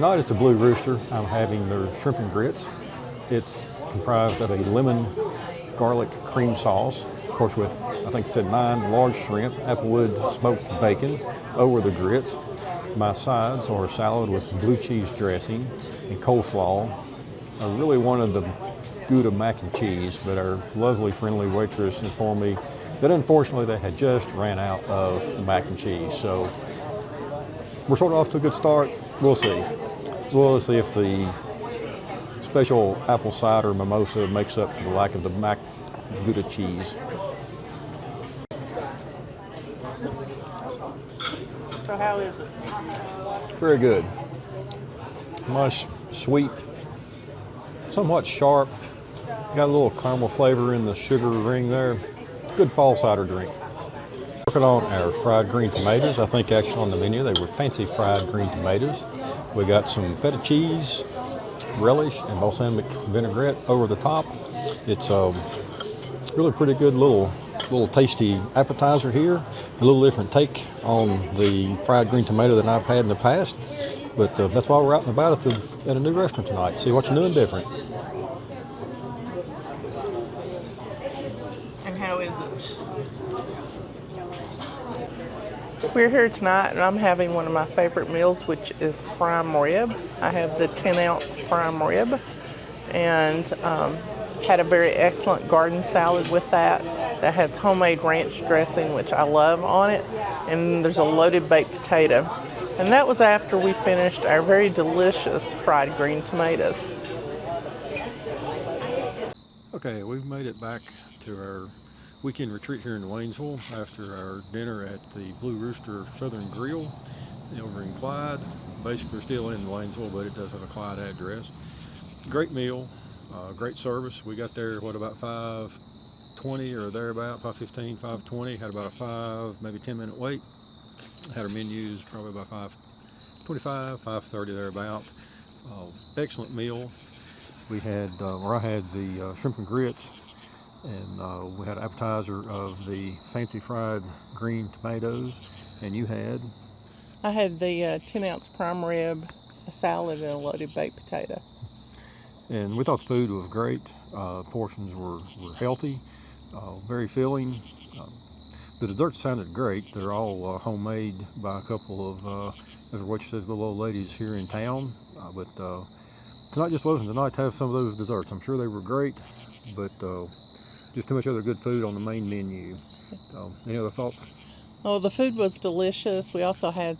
Tonight at the Blue Rooster, I'm having their shrimp and grits. It's comprised of a lemon garlic cream sauce, of course with, I think it said 9 large shrimp, applewood smoked bacon over the grits. My sides are a salad with blue cheese dressing and coleslaw. I really wanted the gouda mac and cheese, but our lovely, friendly waitress informed me that unfortunately they had just ran out of the mac and cheese. So we're sort of off to a good start. We'll see. We'll see if the special apple cider mimosa makes up for the lack of the mac gouda cheese. So how is it? Very good. Nice, sweet, somewhat sharp. Got a little caramel flavor in the sugar ring there. Good fall cider drink. Working on our fried green tomatoes. I think actually on the menu they were fancy fried green tomatoes. We got some feta cheese, relish, and balsamic vinaigrette over the top. It's a really pretty good little tasty appetizer here. A little different take on the fried green tomato than I've had in the past. But that's why we're out and about at a new restaurant tonight. See what's new and different. And how is it? We're here tonight and I'm having one of my favorite meals, which is prime rib. I have the 10-ounce prime rib and had a very excellent garden salad with that has homemade ranch dressing, which I love, on it. And there's a loaded baked potato. And that was after we finished our very delicious fried green tomatoes. Okay, we've made it back to our weekend retreat here in Waynesville after our dinner at the Blue Rooster Southern Grill over in Clyde. Basically, we're still in Waynesville, but it does have a Clyde address. Great meal, great service. We got there, about 5:20 or thereabout, 5:15, 5:20. Had about a maybe 10-minute wait. Had our menus probably about 5:25, 5:30 thereabout. Excellent meal. We had, I had the shrimp and grits, and we had an appetizer of the fancy fried green tomatoes, and you had? I had the 10-ounce prime rib, a salad, and a loaded baked potato. And we thought the food was great. Portions were healthy, very filling. The desserts sounded great. They're all homemade by a couple of, as Rachel says, little old ladies here in town. But tonight just wasn't the night to have some of those desserts. I'm sure they were great, but just too much other good food on the main menu. Any other thoughts? Oh, the food was delicious. We also had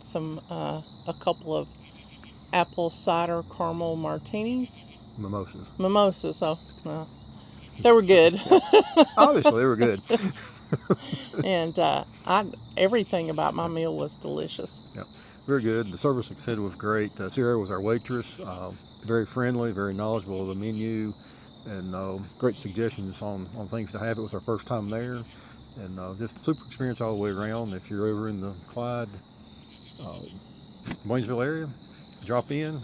a couple of apple cider caramel martinis. Mimosas, so they were good. Obviously, they were good. And everything about my meal was delicious. Yep, very good. The service, like I said, was great. Sarah was our waitress. Very friendly, very knowledgeable of the menu, and great suggestions on things to have. It was our first time there, and just a super experience all the way around. If you're over in the Clyde, Waynesville area, drop in.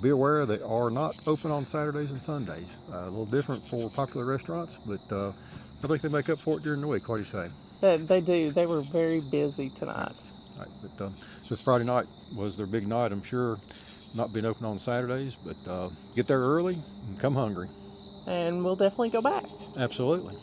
Be aware they are not open on Saturdays and Sundays. A little different for popular restaurants, but I think they make up for it during the week. What do you say? They do. They were very busy tonight. Right, but this Friday night was their big night, I'm sure. Not being open on Saturdays, but get there early and come hungry. And we'll definitely go back. Absolutely.